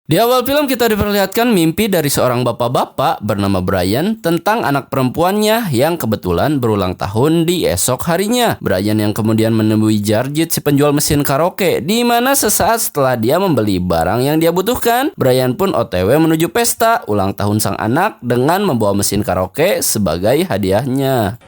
Di awal film kita diperlihatkan mimpi dari seorang bapak-bapak bernama Brian tentang anak perempuannya yang kebetulan berulang tahun di esok harinya. Brian yang kemudian menemui Jarjit, si penjual mesin karaoke, di mana sesaat setelah dia membeli barang yang dia butuhkan, Brian pun OTW menuju pesta ulang tahun sang anak dengan membawa mesin karaoke sebagai hadiahnya.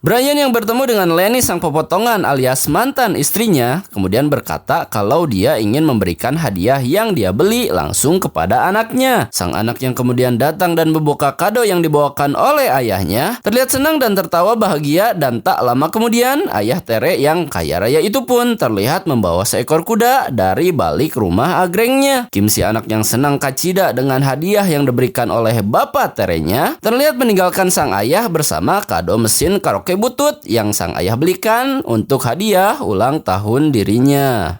Brian yang bertemu dengan Lenny sang pepotongan alias mantan istrinya kemudian berkata kalau dia ingin memberikan hadiah yang dia beli langsung kepada anaknya. Sang anak yang kemudian datang dan membuka kado yang dibawakan oleh ayahnya terlihat senang dan tertawa bahagia, dan tak lama kemudian ayah Tere yang kaya raya itu pun terlihat membawa seekor kuda dari balik rumah agrengnya. Kim, si anak yang senang kacida dengan hadiah yang diberikan oleh bapak Terenya, terlihat meninggalkan sang ayah bersama kado mesin karaoke butut yang sang ayah belikan untuk hadiah ulang tahun dirinya.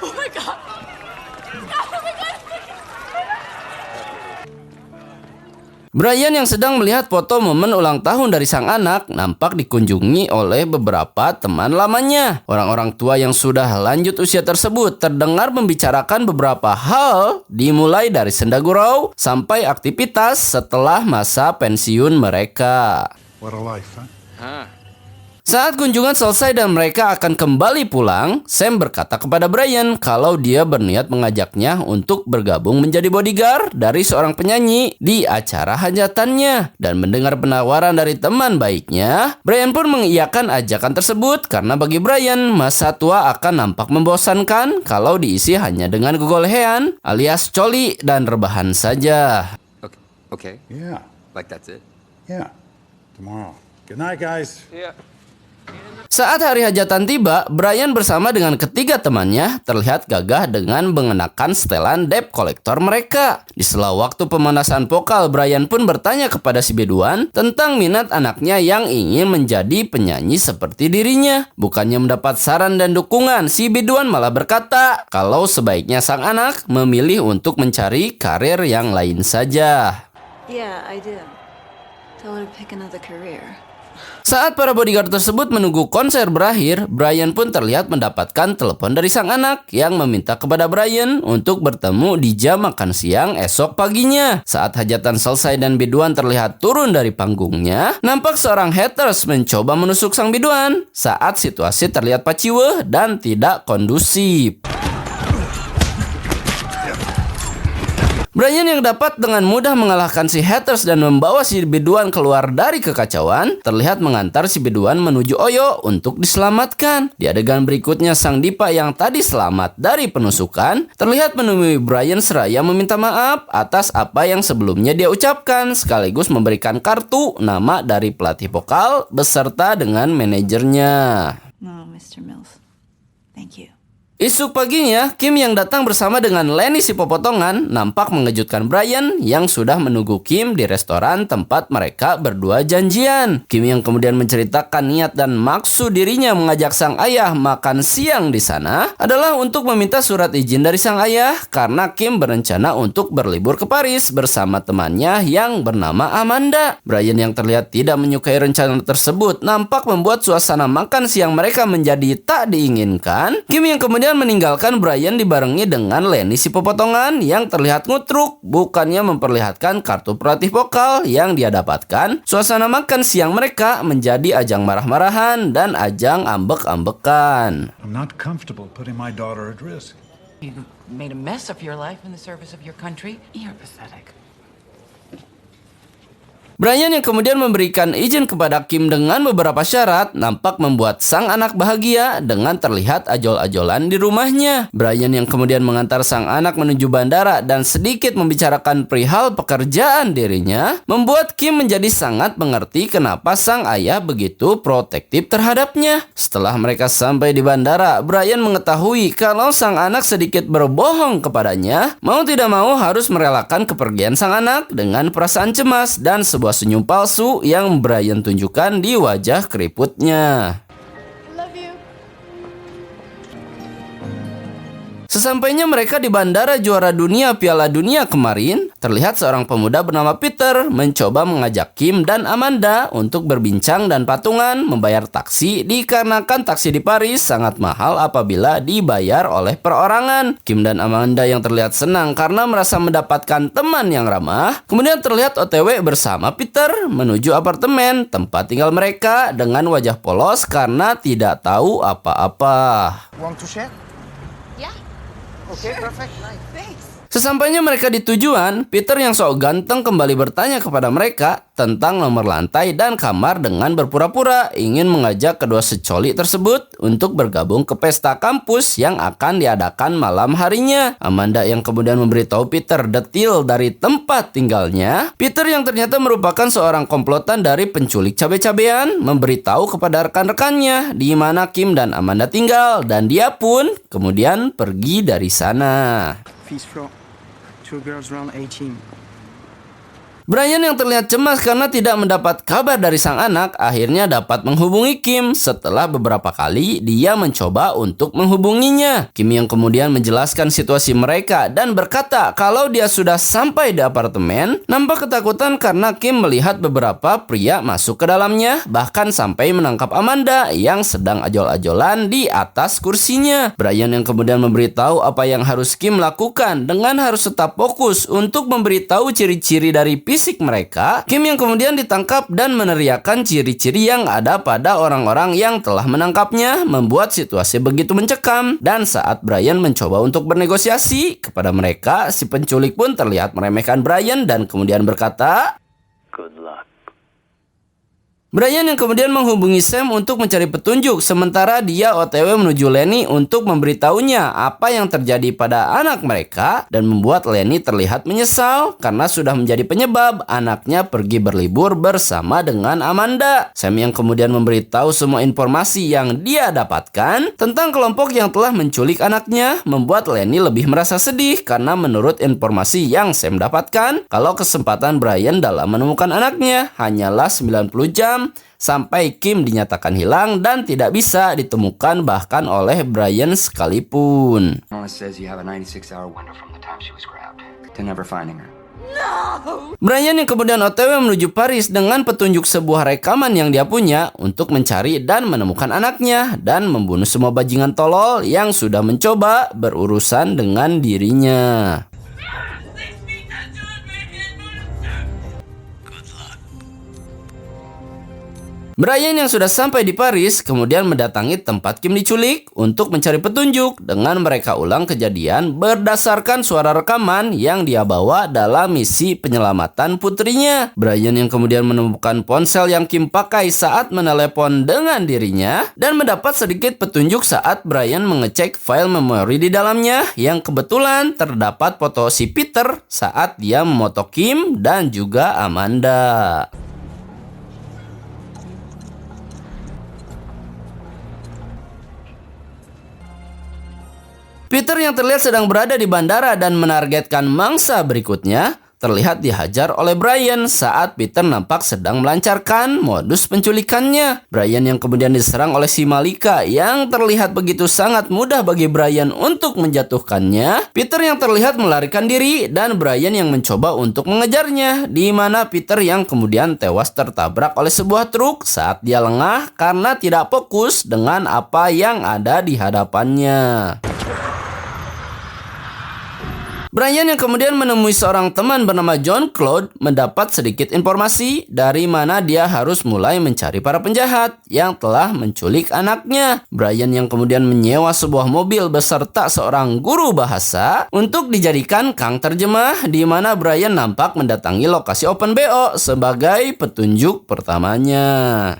Oh my god. Brian yang sedang melihat foto momen ulang tahun dari sang anak nampak dikunjungi oleh beberapa teman lamanya. Orang-orang tua yang sudah lanjut usia tersebut terdengar membicarakan beberapa hal, dimulai dari senda gurau sampai aktivitas setelah masa pensiun mereka. What a life, huh? Saat kunjungan selesai dan mereka akan kembali pulang, Sam berkata kepada Brian kalau dia berniat mengajaknya untuk bergabung menjadi bodyguard dari seorang penyanyi di acara hajatannya. Dan mendengar penawaran dari teman baiknya, Brian pun mengiyakan ajakan tersebut karena bagi Brian, masa tua akan nampak membosankan kalau diisi hanya dengan gegolehan alias coli dan rebahan saja. Okay. Yeah. Like that's it? Yeah. Tomorrow. Good night, guys. Yeah. Saat hari hajatan tiba, Brian bersama dengan ketiga temannya terlihat gagah dengan mengenakan setelan debt collector mereka. Di sela waktu pemanasan vokal, Brian pun bertanya kepada si Beduan tentang minat anaknya yang ingin menjadi penyanyi seperti dirinya. Bukannya mendapat saran dan dukungan, si Beduan malah berkata kalau sebaiknya sang anak memilih untuk mencari karir yang lain saja. Yeah, I did. Tell her to pick another career. Saat para bodyguard tersebut menunggu konser berakhir, Brian pun terlihat mendapatkan telepon dari sang anak yang meminta kepada Brian untuk bertemu di jam makan siang esok paginya. Saat hajatan selesai dan biduan terlihat turun dari panggungnya, nampak seorang haters mencoba menusuk sang biduan saat situasi terlihat paciweh dan tidak kondusif. Brian yang dapat dengan mudah mengalahkan si haters dan membawa si biduan keluar dari kekacauan, terlihat mengantar si biduan menuju Oyo untuk diselamatkan. Di adegan berikutnya, sang Dipa yang tadi selamat dari penusukan terlihat menemui Brian seraya meminta maaf atas apa yang sebelumnya dia ucapkan, sekaligus memberikan kartu nama dari pelatih vokal beserta dengan manajernya. No, Mr. Mills. Thank you. Esok paginya, Kim yang datang bersama dengan Lenny si pepotongan nampak mengejutkan Brian yang sudah menunggu Kim di restoran tempat mereka berdua janjian. Kim yang kemudian menceritakan niat dan maksud dirinya mengajak sang ayah makan siang di sana adalah untuk meminta surat izin dari sang ayah karena Kim berencana untuk berlibur ke Paris bersama temannya yang bernama Amanda. Brian yang terlihat tidak menyukai rencana tersebut nampak membuat suasana makan siang mereka menjadi tak diinginkan. Kim yang kemudian meninggalkan Brian dibarengi dengan Lenny si pepotongan yang terlihat ngutruk, bukannya memperlihatkan kartu pelatih vokal yang dia dapatkan. Suasana makan siang mereka menjadi ajang marah-marahan dan ajang ambek-ambekan. I'm not comfortable putting my daughter at risk. You made a mess of your life in the service of your country. You're pathetic. Brian yang kemudian memberikan izin kepada Kim dengan beberapa syarat nampak membuat sang anak bahagia dengan terlihat ajol-ajolan di rumahnya. Brian yang kemudian mengantar sang anak menuju bandara dan sedikit membicarakan perihal pekerjaan dirinya membuat Kim menjadi sangat mengerti kenapa sang ayah begitu protektif terhadapnya. Setelah mereka sampai di bandara, Brian mengetahui kalau sang anak sedikit berbohong kepadanya, mau tidak mau harus merelakan kepergian sang anak dengan perasaan cemas dan sebuah senyum palsu yang Brian tunjukkan di wajah keriputnya. Sesampainya mereka di bandara juara dunia Piala Dunia kemarin, terlihat seorang pemuda bernama Peter mencoba mengajak Kim dan Amanda untuk berbincang dan patungan membayar taksi dikarenakan taksi di Paris sangat mahal apabila dibayar oleh perorangan. Kim dan Amanda yang terlihat senang karena merasa mendapatkan teman yang ramah, kemudian terlihat OTW bersama Peter menuju apartemen tempat tinggal mereka dengan wajah polos karena tidak tahu apa-apa. Want to share? Yeah. Okay, perfect. Nice. Thanks. Sesampainya mereka di tujuan, Peter yang sok ganteng kembali bertanya kepada mereka tentang nomor lantai dan kamar dengan berpura-pura ingin mengajak kedua secoli tersebut untuk bergabung ke pesta kampus yang akan diadakan malam harinya. Amanda yang kemudian memberitahu Peter detail dari tempat tinggalnya. Peter yang ternyata merupakan seorang komplotan dari penculik cabe-cabean memberitahu kepada rekan-rekannya di mana Kim dan Amanda tinggal dan dia pun kemudian pergi dari sana. Fees floor. 2 girls around 18. Brian yang terlihat cemas karena tidak mendapat kabar dari sang anak akhirnya dapat menghubungi Kim setelah beberapa kali dia mencoba untuk menghubunginya. Kim yang kemudian menjelaskan situasi mereka dan berkata kalau dia sudah sampai di apartemen, nampak ketakutan karena Kim melihat beberapa pria masuk ke dalamnya, bahkan sampai menangkap Amanda yang sedang ajol-ajolan di atas kursinya. Brian yang kemudian memberitahu apa yang harus Kim lakukan dengan harus tetap fokus untuk memberitahu ciri-ciri dari fisik mereka. Kim yang kemudian ditangkap dan meneriakkan ciri-ciri yang ada pada orang-orang yang telah menangkapnya membuat situasi begitu mencekam. Dan saat Brian mencoba untuk bernegosiasi kepada mereka, si penculik pun terlihat meremehkan Brian dan kemudian berkata, Good luck. Brian yang kemudian menghubungi Sam untuk mencari petunjuk, sementara dia OTW menuju Lenny untuk memberitahunya apa yang terjadi pada anak mereka dan membuat Lenny terlihat menyesal karena sudah menjadi penyebab anaknya pergi berlibur bersama dengan Amanda. Sam yang kemudian memberitahu semua informasi yang dia dapatkan tentang kelompok yang telah menculik anaknya membuat Lenny lebih merasa sedih karena menurut informasi yang Sam dapatkan, kalau kesempatan Brian dalam menemukan anaknya hanyalah 90 jam sampai Kim dinyatakan hilang dan tidak bisa ditemukan bahkan oleh Brian sekalipun. Alice says you have a 96-hour window from the time she was grabbed to never finding her. Brian yang kemudian OTW menuju Paris dengan petunjuk sebuah rekaman yang dia punya untuk mencari dan menemukan anaknya dan membunuh semua bajingan tolol yang sudah mencoba berurusan dengan dirinya. Brian yang sudah sampai di Paris kemudian mendatangi tempat Kim diculik untuk mencari petunjuk dengan mereka ulang kejadian berdasarkan suara rekaman yang dia bawa dalam misi penyelamatan putrinya. Brian yang kemudian menemukan ponsel yang Kim pakai saat menelepon dengan dirinya dan mendapat sedikit petunjuk saat Brian mengecek file memori di dalamnya yang kebetulan terdapat foto si Peter saat dia memoto Kim dan juga Amanda. Peter yang terlihat sedang berada di bandara dan menargetkan mangsa berikutnya terlihat dihajar oleh Brian saat Peter nampak sedang melancarkan modus penculikannya. Brian yang kemudian diserang oleh si Malika yang terlihat begitu sangat mudah bagi Brian untuk menjatuhkannya. Peter yang terlihat melarikan diri dan Brian yang mencoba untuk mengejarnya, di mana Peter yang kemudian tewas tertabrak oleh sebuah truk saat dia lengah karena tidak fokus dengan apa yang ada di hadapannya. Brian yang kemudian menemui seorang teman bernama John Claude mendapat sedikit informasi dari mana dia harus mulai mencari para penjahat yang telah menculik anaknya. Brian yang kemudian menyewa sebuah mobil beserta seorang guru bahasa untuk dijadikan kang terjemah, di mana Brian nampak mendatangi lokasi Open BO sebagai petunjuk pertamanya.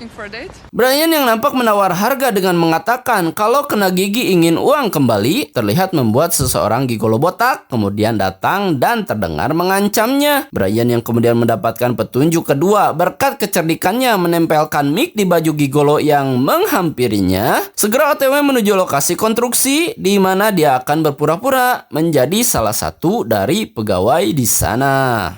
For a date? Brian yang nampak menawar harga dengan mengatakan kalau kena gigi ingin uang kembali, terlihat membuat seseorang gigolo botak kemudian datang dan terdengar mengancamnya. Brian yang kemudian mendapatkan petunjuk kedua berkat kecerdikannya menempelkan mic di baju gigolo yang menghampirinya, segera OTW menuju lokasi konstruksi di mana dia akan berpura-pura menjadi salah satu dari pegawai di sana.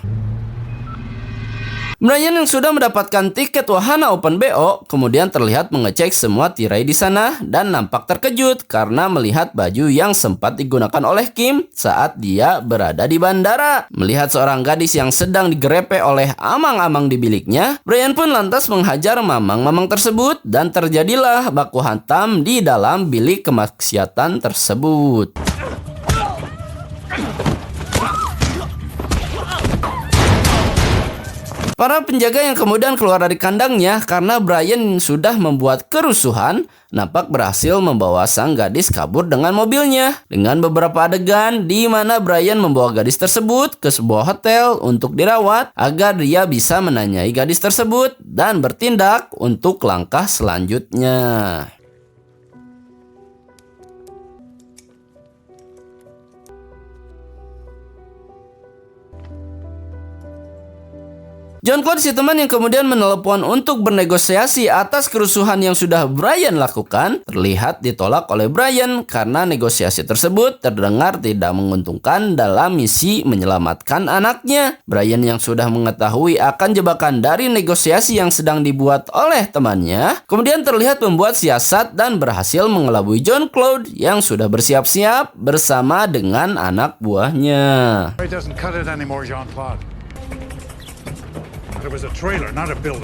Brian yang sudah mendapatkan tiket wahana Open BO kemudian terlihat mengecek semua tirai di sana dan nampak terkejut karena melihat baju yang sempat digunakan oleh Kim saat dia berada di bandara. Melihat seorang gadis yang sedang digerepe oleh amang-amang di biliknya, Brian pun lantas menghajar mamang-mamang tersebut dan terjadilah baku hantam di dalam bilik kemaksiatan tersebut. Para penjaga yang kemudian keluar dari kandangnya karena Brian sudah membuat kerusuhan, nampak berhasil membawa sang gadis kabur dengan mobilnya. Dengan beberapa adegan di mana Brian membawa gadis tersebut ke sebuah hotel untuk dirawat agar dia bisa menanyai gadis tersebut dan bertindak untuk langkah selanjutnya. John Claude si teman yang kemudian menelepon untuk bernegosiasi atas kerusuhan yang sudah Brian lakukan, terlihat ditolak oleh Brian karena negosiasi tersebut terdengar tidak menguntungkan dalam misi menyelamatkan anaknya. Brian yang sudah mengetahui akan jebakan dari negosiasi yang sedang dibuat oleh temannya, kemudian terlihat membuat siasat dan berhasil mengelabui John Claude yang sudah bersiap-siap bersama dengan anak buahnya. It doesn't cut it anymore, Jean-Claude. It was a trailer, not a building.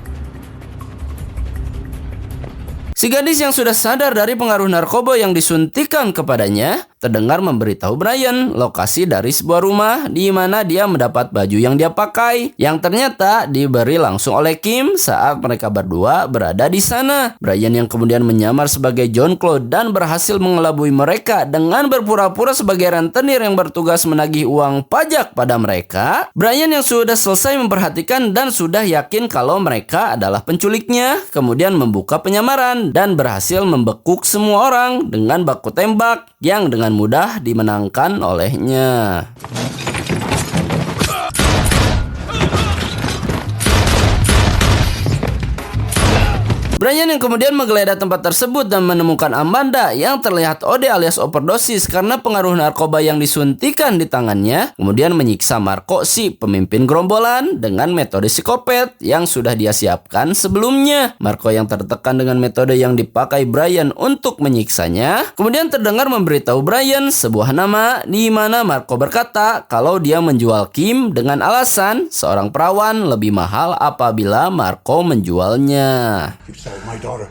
Si gadis yang sudah sadar dari pengaruh narkoba yang disuntikan kepadanya terdengar memberitahu Brian lokasi dari sebuah rumah di mana dia mendapat baju yang dia pakai yang ternyata diberi langsung oleh Kim saat mereka berdua berada di sana. Brian yang kemudian menyamar sebagai John Claude dan berhasil mengelabui mereka dengan berpura-pura sebagai rentenir yang bertugas menagih uang pajak pada mereka. Brian yang sudah selesai memperhatikan dan sudah yakin kalau mereka adalah penculiknya kemudian membuka penyamaran dan berhasil membekuk semua orang dengan baku tembak yang dengan mudah dimenangkan olehnya. Brian yang kemudian menggeledah tempat tersebut dan menemukan Amanda yang terlihat OD alias overdosis karena pengaruh narkoba yang disuntikan di tangannya, kemudian menyiksa Marco si pemimpin gerombolan dengan metode psikopat yang sudah dia siapkan sebelumnya. Marco yang tertekan dengan metode yang dipakai Brian untuk menyiksanya, kemudian terdengar memberitahu Brian sebuah nama di mana Marco berkata kalau dia menjual Kim dengan alasan seorang perawan lebih mahal apabila Marco menjualnya. My daughter.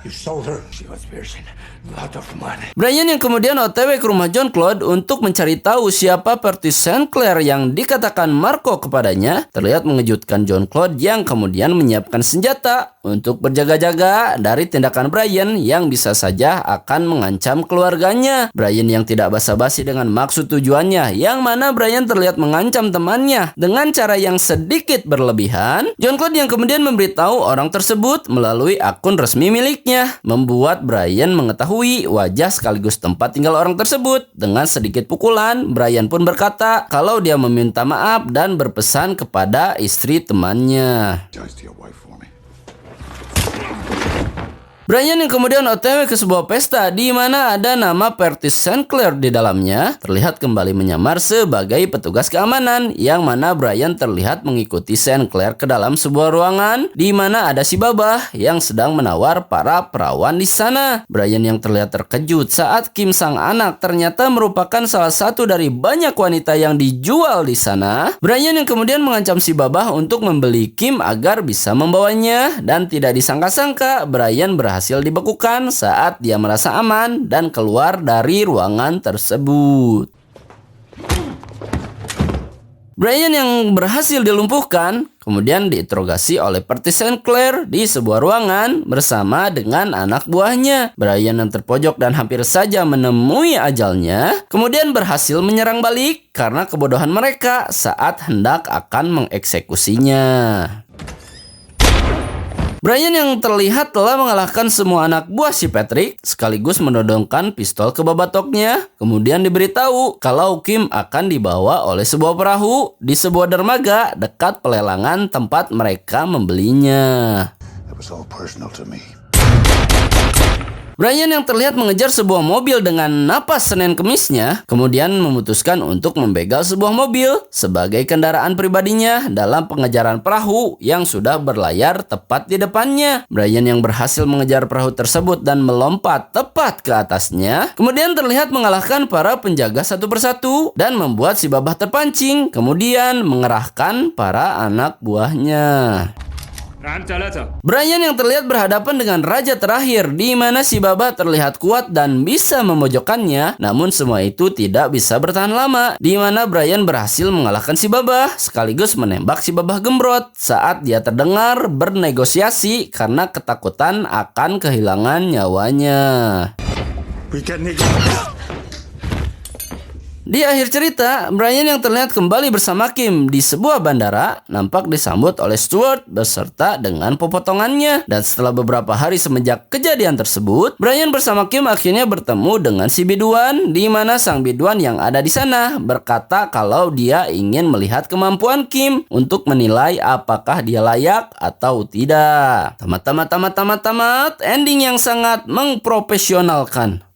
You sold her. She was virgin. Lot of money. Brian yang kemudian OTW ke rumah John Claude untuk mencari tahu siapa Pertis Sinclair yang dikatakan Marco kepadanya, terlihat mengejutkan John Claude yang kemudian menyiapkan senjata untuk berjaga-jaga dari tindakan Brian yang bisa saja akan mengancam keluarganya. Brian yang tidak basa-basi dengan maksud tujuannya, yang mana Brian terlihat mengancam temannya dengan cara yang sedikit berlebihan. John Claude yang kemudian memberitahu orang tersebut melalui akun resmi miliknya, membuat Brian mengetahui wajah sekaligus tempat tinggal orang tersebut. Dengan sedikit pukulan, Brian pun berkata kalau dia meminta maaf dan berpesan kepada istri temannya. Brian yang kemudian OTW ke sebuah pesta di mana ada nama Pertis Sinclair di dalamnya, terlihat kembali menyamar sebagai petugas keamanan, yang mana Brian terlihat mengikuti Sinclair ke dalam sebuah ruangan di mana ada si Babah yang sedang menawar para perawan di sana. Brian yang terlihat terkejut saat Kim sang anak ternyata merupakan salah satu dari banyak wanita yang dijual di sana. Brian yang kemudian mengancam si Babah untuk membeli Kim agar bisa membawanya, dan tidak disangka-sangka Brian berhasil dibekukan saat dia merasa aman dan keluar dari ruangan tersebut. Brian yang berhasil dilumpuhkan kemudian diinterogasi oleh Pertis Sinclair di sebuah ruangan bersama dengan anak buahnya. Brian yang terpojok dan hampir saja menemui ajalnya kemudian berhasil menyerang balik karena kebodohan mereka saat hendak akan mengeksekusinya. Brian yang terlihat telah mengalahkan semua anak buah si Patrick sekaligus menodongkan pistol ke babatoknya. Kemudian diberitahu kalau Kim akan dibawa oleh sebuah perahu di sebuah dermaga dekat pelelangan tempat mereka membelinya. It was all personal to me. Brian yang terlihat mengejar sebuah mobil dengan napas Senin Kemisnya, kemudian memutuskan untuk membegal sebuah mobil sebagai kendaraan pribadinya dalam pengejaran perahu yang sudah berlayar tepat di depannya. Brian yang berhasil mengejar perahu tersebut dan melompat tepat ke atasnya, kemudian terlihat mengalahkan para penjaga satu persatu dan membuat si Babah terpancing, kemudian mengerahkan para anak buahnya. Brian yang terlihat berhadapan dengan raja terakhir, di mana si Babah terlihat kuat dan bisa memojokkannya. Namun semua itu tidak bisa bertahan lama, di mana Brian berhasil mengalahkan si Babah sekaligus menembak si Babah gembrot saat dia terdengar bernegosiasi karena ketakutan akan kehilangan nyawanya. We can Di akhir cerita, Brian yang terlihat kembali bersama Kim di sebuah bandara nampak disambut oleh Stuart beserta dengan pepotongannya. Dan setelah beberapa hari semenjak kejadian tersebut, Brian bersama Kim akhirnya bertemu dengan si biduan, di mana sang biduan yang ada di sana berkata kalau dia ingin melihat kemampuan Kim untuk menilai apakah dia layak atau tidak. Tamat, ending yang sangat mengprofesionalkan.